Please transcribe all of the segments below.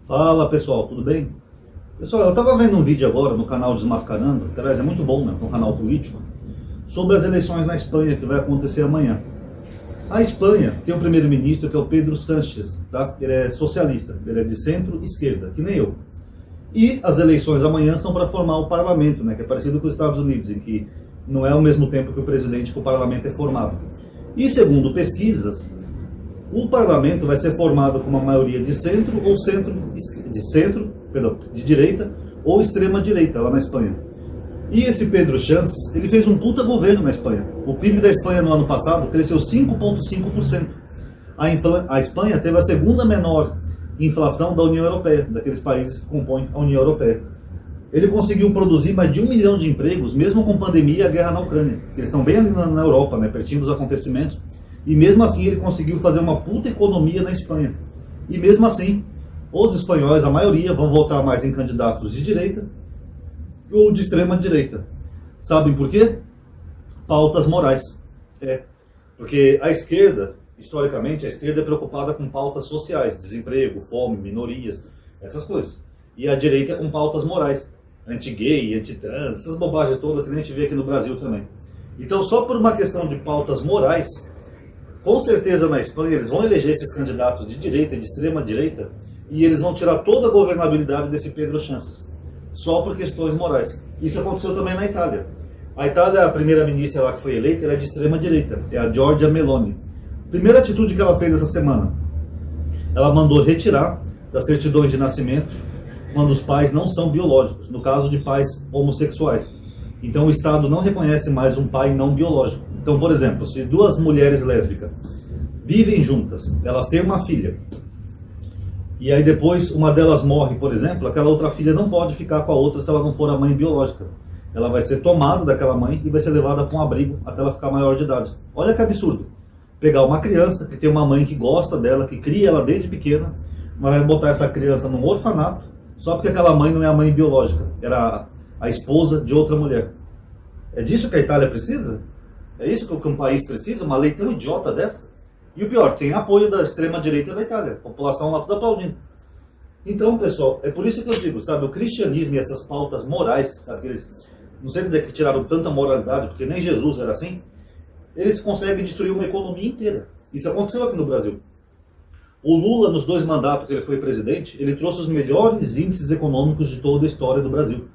Fala pessoal, tudo bem? Pessoal, eu estava vendo um vídeo agora no canal Desmascarando, que aliás é muito bom, né? Um canal político, sobre as eleições na Espanha que vai acontecer amanhã. A Espanha tem um primeiro-ministro que é o Pedro Sánchez, tá? Ele é socialista, ele é de centro-esquerda, que nem eu. E as eleições amanhã são para formar o parlamento, né? Que é parecido com os Estados Unidos, em que não é ao mesmo tempo que o presidente que o parlamento é formado. E segundo pesquisas, o parlamento vai ser formado com uma maioria de centro ou de direita ou extrema direita lá na Espanha. E esse Pedro Sánchez, ele fez um puta governo na Espanha. O PIB da Espanha no ano passado cresceu 5,5%. A Espanha teve a segunda menor inflação da União Europeia, daqueles países que compõem a União Europeia. Ele conseguiu produzir mais de 1 milhão de empregos, mesmo com pandemia e a guerra na Ucrânia. Eles estão bem ali na Europa, né, pertinho dos acontecimentos. E mesmo assim ele conseguiu fazer uma puta economia na Espanha. E mesmo assim, os espanhóis, a maioria, vão votar mais em candidatos de direita ou de extrema direita. Sabem por quê? Pautas morais. Porque a esquerda, historicamente, a esquerda é preocupada com pautas sociais, desemprego, fome, minorias, essas coisas. E a direita é com pautas morais, anti-gay, anti-trans, essas bobagens todas que a gente vê aqui no Brasil também. Então, só por uma questão de pautas morais, com certeza na Espanha eles vão eleger esses candidatos de direita e de extrema direita e eles vão tirar toda a governabilidade desse Pedro Sánchez, só por questões morais. Isso aconteceu também na Itália. A Itália, a primeira-ministra lá que foi eleita, ela é de extrema direita, é a Giorgia Meloni. Primeira atitude que ela fez essa semana, ela mandou retirar das certidões de nascimento quando os pais não são biológicos, no caso de pais homossexuais. Então o Estado não reconhece mais um pai não biológico. Então, por exemplo, se duas mulheres lésbicas vivem juntas, elas têm uma filha, e aí depois uma delas morre, por exemplo, aquela outra filha não pode ficar com a outra se ela não for a mãe biológica. Ela vai ser tomada daquela mãe e vai ser levada para um abrigo até ela ficar maior de idade. Olha que absurdo. Pegar uma criança que tem uma mãe que gosta dela, que cria ela desde pequena, mas vai botar essa criança num orfanato, só porque aquela mãe não é a mãe biológica, era a esposa de outra mulher. É disso que a Itália precisa? É isso que um país precisa? Uma lei tão idiota dessa? E o pior, tem apoio da extrema-direita da Itália. A população lá toda aplaudindo. Então, pessoal, é por isso que eu digo, sabe, o cristianismo e essas pautas morais, sabe, que eles, não sei de que tiraram tanta moralidade, porque nem Jesus era assim, eles conseguem destruir uma economia inteira. Isso aconteceu aqui no Brasil. O Lula, nos 2 mandatos que ele foi presidente, ele trouxe os melhores índices econômicos de toda a história do Brasil.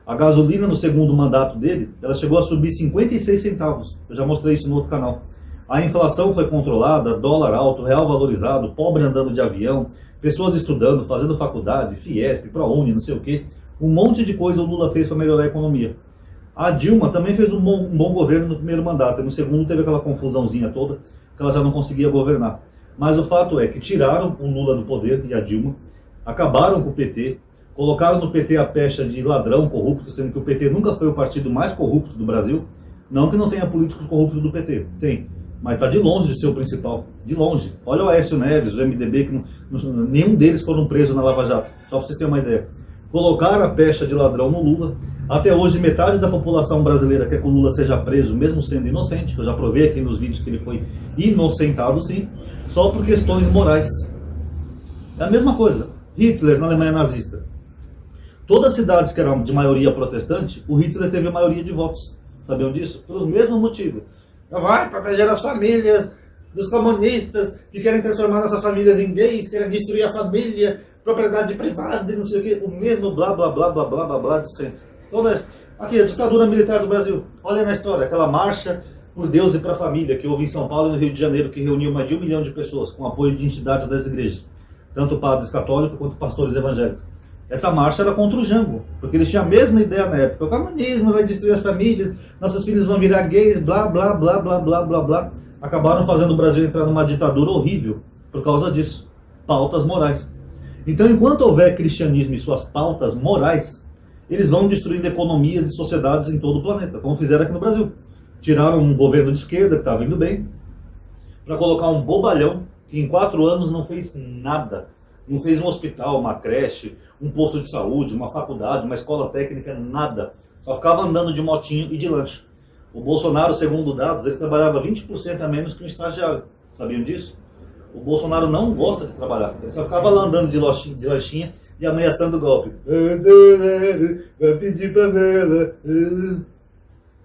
A gasolina, no segundo mandato dele, ela chegou a subir 56 centavos. Eu já mostrei isso no outro canal. A inflação foi controlada, dólar alto, real valorizado, pobre andando de avião, pessoas estudando, fazendo faculdade, Fiesp, ProUni, não sei o quê. Um monte de coisa o Lula fez para melhorar a economia. A Dilma também fez um bom governo no primeiro mandato. E no segundo teve aquela confusãozinha toda, que ela já não conseguia governar. Mas o fato é que tiraram o Lula do poder e a Dilma, acabaram com o PT, colocaram no PT a pecha de ladrão corrupto, sendo que o PT nunca foi o partido mais corrupto do Brasil. Não que não tenha políticos corruptos do PT, tem. Mas está de longe de ser o principal, de longe. Olha o Aécio Neves, o MDB, que nenhum deles foram presos na Lava Jato, só para vocês terem uma ideia. Colocaram a pecha de ladrão no Lula. Até hoje, metade da população brasileira quer que o Lula seja preso, mesmo sendo inocente, que eu já provei aqui nos vídeos que ele foi inocentado, sim, só por questões morais. É a mesma coisa. Hitler, na Alemanha nazista. Todas as cidades que eram de maioria protestante, o Hitler teve a maioria de votos. Sabiam disso? Pelos mesmos motivos. Vai proteger as famílias dos comunistas que querem transformar nossas famílias em gays, querem destruir a família, propriedade privada e não sei o que. O mesmo blá blá blá blá blá blá blá de sempre. Toda aqui, a ditadura militar do Brasil. Olha na história, aquela marcha por Deus e para a família que houve em São Paulo e no Rio de Janeiro, que reuniu mais de 1 milhão de pessoas, com apoio de entidades das igrejas, tanto padres católicos quanto pastores evangélicos. Essa marcha era contra o Jango, porque eles tinham a mesma ideia na época. O comunismo vai destruir as famílias, nossos filhos vão virar gays, blá, blá, blá, blá, blá, blá, blá. Acabaram fazendo o Brasil entrar numa ditadura horrível por causa disso. Pautas morais. Então, enquanto houver cristianismo e suas pautas morais, eles vão destruindo economias e sociedades em todo o planeta, como fizeram aqui no Brasil. Tiraram um governo de esquerda, que estava indo bem, para colocar um bobalhão que em 4 anos não fez nada. Não fez um hospital, uma creche, um posto de saúde, uma faculdade, uma escola técnica, nada. Só ficava andando de motinho e de lancha. O Bolsonaro, segundo dados, ele trabalhava 20% a menos que um estagiário. Sabiam disso? O Bolsonaro não gosta de trabalhar. Ele só ficava lá andando de lanchinha e ameaçando o golpe. Vai pedir favela.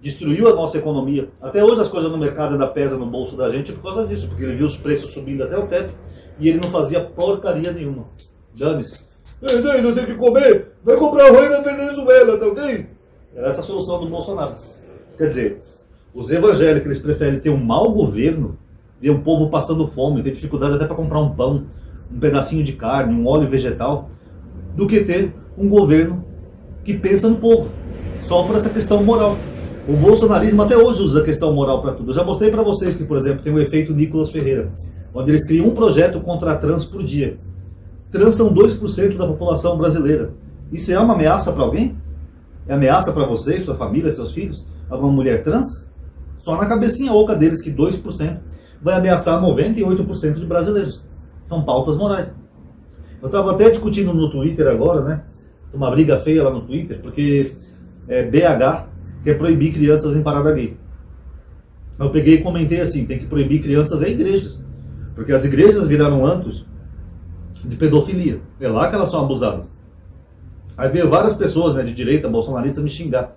Destruiu a nossa economia. Até hoje as coisas no mercado ainda pesam no bolso da gente por causa disso, porque ele viu os preços subindo até o teto e ele não fazia porcaria nenhuma. Dane-se. Não tem que comer, vai comprar arroz na Venezuela, tá ok? Era essa a solução do Bolsonaro. Quer dizer, os evangélicos eles preferem ter um mau governo, ver o povo passando fome, ter dificuldade até para comprar um pão, um pedacinho de carne, um óleo vegetal, do que ter um governo que pensa no povo, só por essa questão moral. O bolsonarismo até hoje usa a questão moral para tudo. Eu já mostrei para vocês que, por exemplo, tem o efeito Nicolas Ferreira, onde eles criam um projeto contra trans por dia. Trans são 2% da população brasileira. Isso é uma ameaça para alguém? É ameaça para vocês, sua família, seus filhos? Alguma mulher trans? Só na cabecinha oca deles que 2% vai ameaçar 98% de brasileiros. São pautas morais. Eu estava até discutindo no Twitter agora, né? Uma briga feia lá no Twitter, porque BH quer proibir crianças em parada gay. Eu peguei e comentei assim, tem que proibir crianças em igrejas. Porque as igrejas viraram antros de pedofilia. É lá que elas são abusadas. Aí veio várias pessoas, né, de direita, bolsonaristas, me xingar.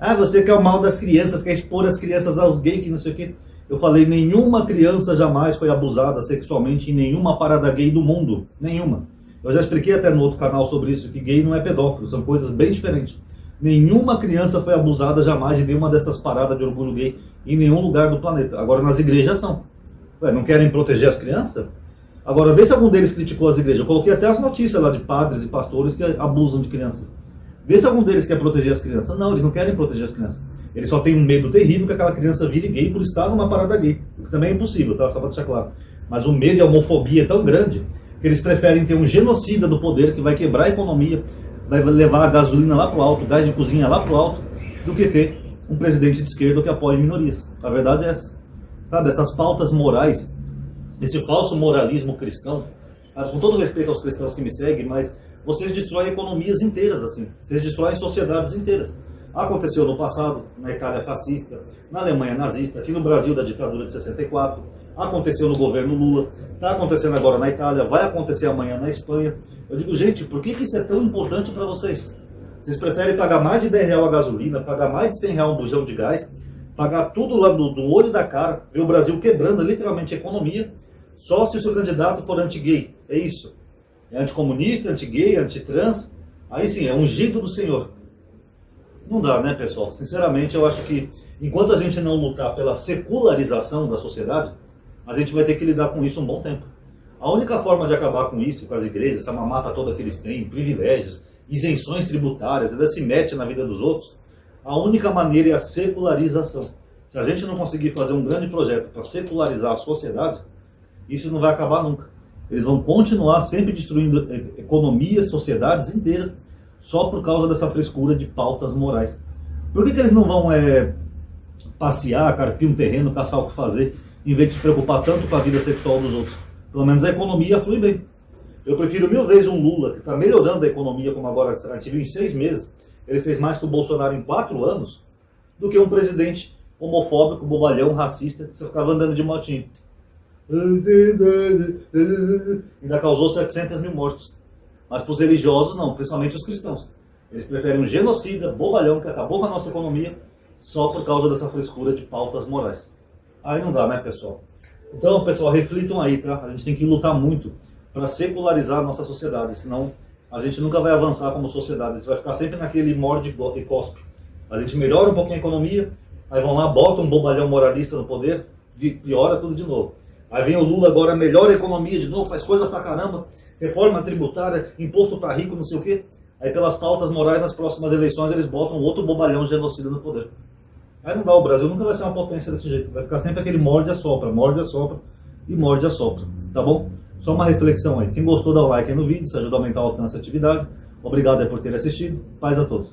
Ah, você quer o mal das crianças, quer expor as crianças aos gays, que não sei o quê. Eu falei, nenhuma criança jamais foi abusada sexualmente em nenhuma parada gay do mundo. Nenhuma. Eu já expliquei até no outro canal sobre isso, que gay não é pedófilo, são coisas bem diferentes. Nenhuma criança foi abusada jamais em nenhuma dessas paradas de orgulho gay em nenhum lugar do planeta. Agora nas igrejas são. Ué, não querem proteger as crianças? Agora, vê se algum deles criticou as igrejas. Eu coloquei até as notícias lá de padres e pastores que abusam de crianças. Vê se algum deles quer proteger as crianças. Não, eles não querem proteger as crianças. Eles só têm um medo terrível que aquela criança vire gay por estar numa parada gay. O que também é impossível, tá? Só para deixar claro. Mas o medo e a homofobia é tão grande que eles preferem ter um genocida do poder que vai quebrar a economia, vai levar a gasolina lá pro alto, o gás de cozinha lá pro alto, do que ter um presidente de esquerda que apoia minorias. A verdade é essa. Sabe, essas pautas morais, esse falso moralismo cristão, com todo respeito aos cristãos que me seguem, mas vocês destroem economias inteiras assim. Vocês destroem sociedades inteiras. Aconteceu no passado, na Itália fascista, na Alemanha nazista, aqui no Brasil da ditadura de 64, aconteceu no governo Lula, está acontecendo agora na Itália, vai acontecer amanhã na Espanha. Eu digo, gente, por que isso é tão importante para vocês? Vocês preferem pagar mais de R$10 a gasolina, pagar mais de R$100 um bujão de gás, pagar tudo lá do olho da cara, ver o Brasil quebrando literalmente a economia, só se o seu candidato for anti-gay. É isso. É anticomunista, anti-gay, anti-trans. Aí sim, é ungido do Senhor. Não dá, né, pessoal? Sinceramente, eu acho que enquanto a gente não lutar pela secularização da sociedade, a gente vai ter que lidar com isso um bom tempo. A única forma de acabar com isso, com as igrejas, essa mamata toda que eles têm, privilégios, isenções tributárias, ainda se mete na vida dos outros, a única maneira é a secularização. Se a gente não conseguir fazer um grande projeto para secularizar a sociedade, isso não vai acabar nunca. Eles vão continuar sempre destruindo economias, sociedades inteiras, só por causa dessa frescura de pautas morais. Por que eles não vão passear, carpir um terreno, caçar o que fazer, em vez de se preocupar tanto com a vida sexual dos outros? Pelo menos a economia flui bem. Eu prefiro 1000 vezes um Lula, que está melhorando a economia, como agora a gente viu em 6 meses, ele fez mais que o Bolsonaro em 4 anos, do que um presidente homofóbico, bobalhão, racista, que você ficava andando de motinho. Ainda causou 700 mil mortes. Mas para os religiosos não, principalmente os cristãos. Eles preferem um genocida, bobalhão, que acabou com a nossa economia, só por causa dessa frescura de pautas morais. Aí não dá, né, pessoal? Então, pessoal, reflitam aí, tá? A gente tem que lutar muito para secularizar a nossa sociedade, senão a gente nunca vai avançar como sociedade. A gente vai ficar sempre naquele morde e cospe. A gente melhora um pouquinho a economia, aí vão lá, botam um bobalhão moralista no poder, piora tudo de novo. Aí vem o Lula agora, melhora a economia de novo, faz coisa pra caramba, reforma tributária, imposto para rico, não sei o quê. Aí pelas pautas morais, nas próximas eleições, eles botam outro bobalhão genocida no poder. Aí não dá, o Brasil nunca vai ser uma potência desse jeito. Vai ficar sempre aquele morde e assopra e morde e assopra. Tá bom? Só uma reflexão aí. Quem gostou, dá o like aí no vídeo, isso ajuda a aumentar o alcance da atividade. Obrigado aí por ter assistido. Paz a todos.